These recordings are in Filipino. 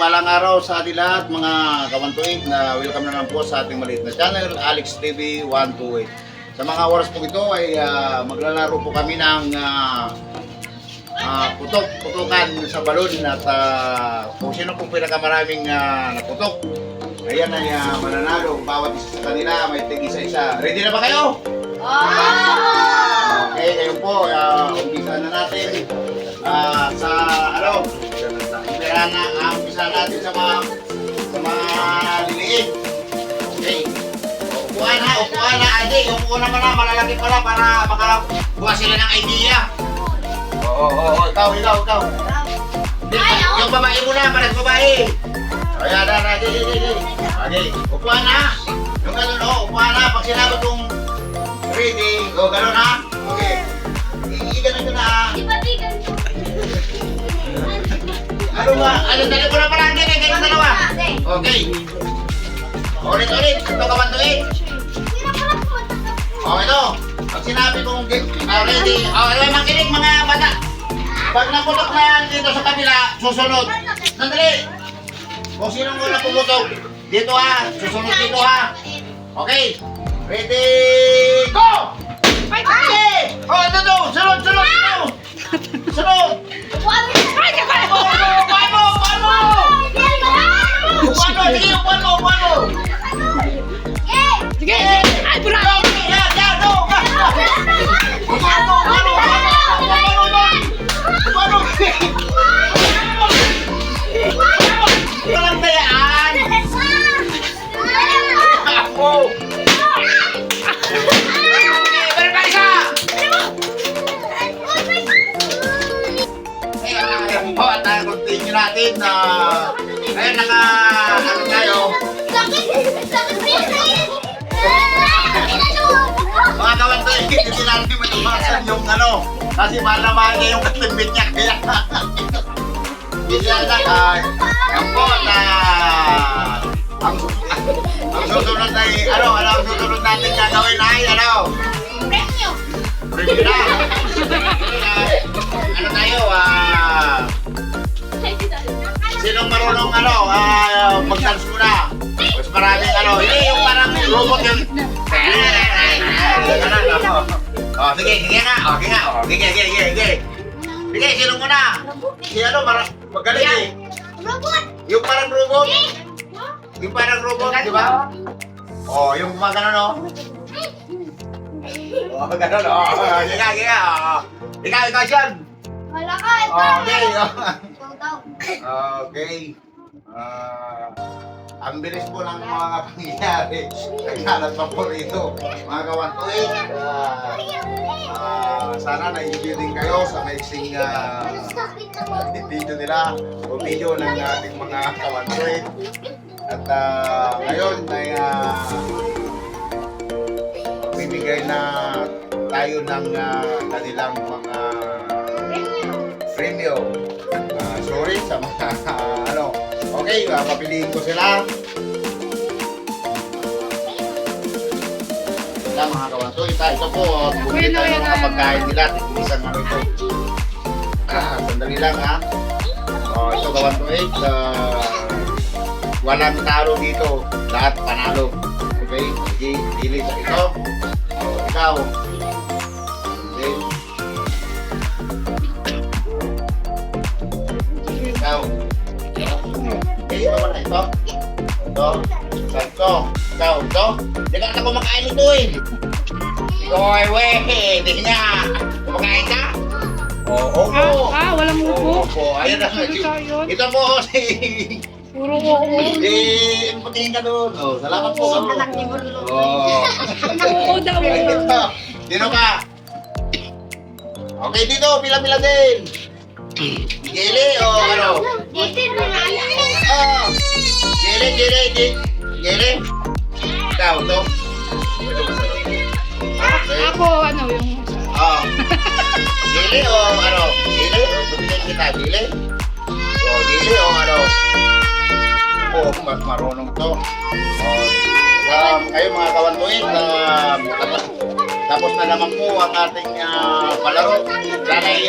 mapagpalang araw sa ating lahat mga kawantuig na welcome na lang po sa ating maliit na channel, Alex TV 128. Sa mga oras po ito ay maglalaro po kami ng putukan sa balon at kung sino po pinakamaraming naputok, ayan ay mananalo. Bawat isa sa kanila may tig-isa-isa. Ready na ba kayo? Okay, ngayon po, umpisa na natin sa umpisa natin sa mga liliit. Okay. Upuan na, Adi. Yung una mo na, malalaki pala para makabuha sila ng idea. Oo, ikaw. Yung babae muna, para sa babae. Ayan, okay, upuan na. Yung gano'n, upuan na. Pag sinabi kong ready, gano'n na. Okay. Ganun ko na. Dali ko na pala, ganun dalawa. Okay. Ulit. Ito kabantuin. Ito. Pag sinabi kong ready, makinig mga bata. Pag naputok na yan dito sa kabila, susunod. Sandali. Kung sinong muna pumutok, dito ha. Susunod dito ha. Okay. Ready, go! Okay! Ito! Sunod! Sunod! Upuan mo! Sige! Ay, bravo! Walang tayaan! At continue natin na ngayon tayo mga kawantoy, hindi natin matumasan yung kasi malamahan niya yung katimbit niya kaya hindi yan po na ang susunod ay ang susunod natin gagawin ay premyo na tayo sinong marunong mag-dance muna mas maraming yung parang robot yun sige sinong muna si magaling eh yung parang robot di ba yung mga ganon ikaw siyan Wala ka, okay. Ang bilis po ng mga pangyayari. Nagkalat pa po rito. Mga kawantuin, sana na-enjoy din kayo sa maiksing video nila o video ng ating mga kawantuin. At ngayon ay bibigay na tayo ng kanilang mga premyo. Sorry sa mga okay, papiliin ko sila. Mga kawantoy, ito po bumili tayo ng mga pagkain nila. Isang ito. Sandali lang ha. Ito kawantoy, walang talo dito, lahat panalo. Okay, sige, pili sa ito. Ikaw. Okay. Ikaw. Okay, ito na ito. Ikaw. Hindi ka na kumakain ito eh. Ikaw hindi nga. Kumakain ka? Oo. Walang upo. Ayun na. Ito po si... Puro upo. Patingin ka doon. Salamat po. Anak ni Burlo. Oo daw. Dito ka. Okay, dito. Pila-pila din. Gili o Gili. Ikaw, ito. Ako, yung... Gili o Gili? Pagkakit kita, Gili? Gili o mas marunong to. Kayo mga kawantuin, tapos na naman po ang ating palaro. Sana'y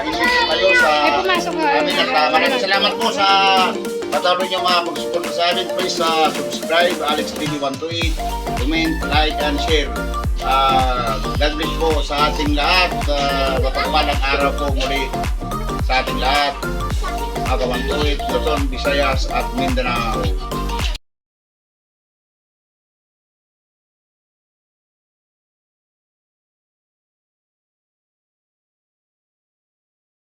isip kayo sa sa May pumasok nga. amin at maraming salamat po sa patuloy niyo mga pag-support sa amin. Please subscribe, Alex TV 128, comment, like, and share. God bless po sa ating lahat. Mapagpalang araw po muli sa ating lahat. Mga 128, Luzon, Visayas at Mindanao.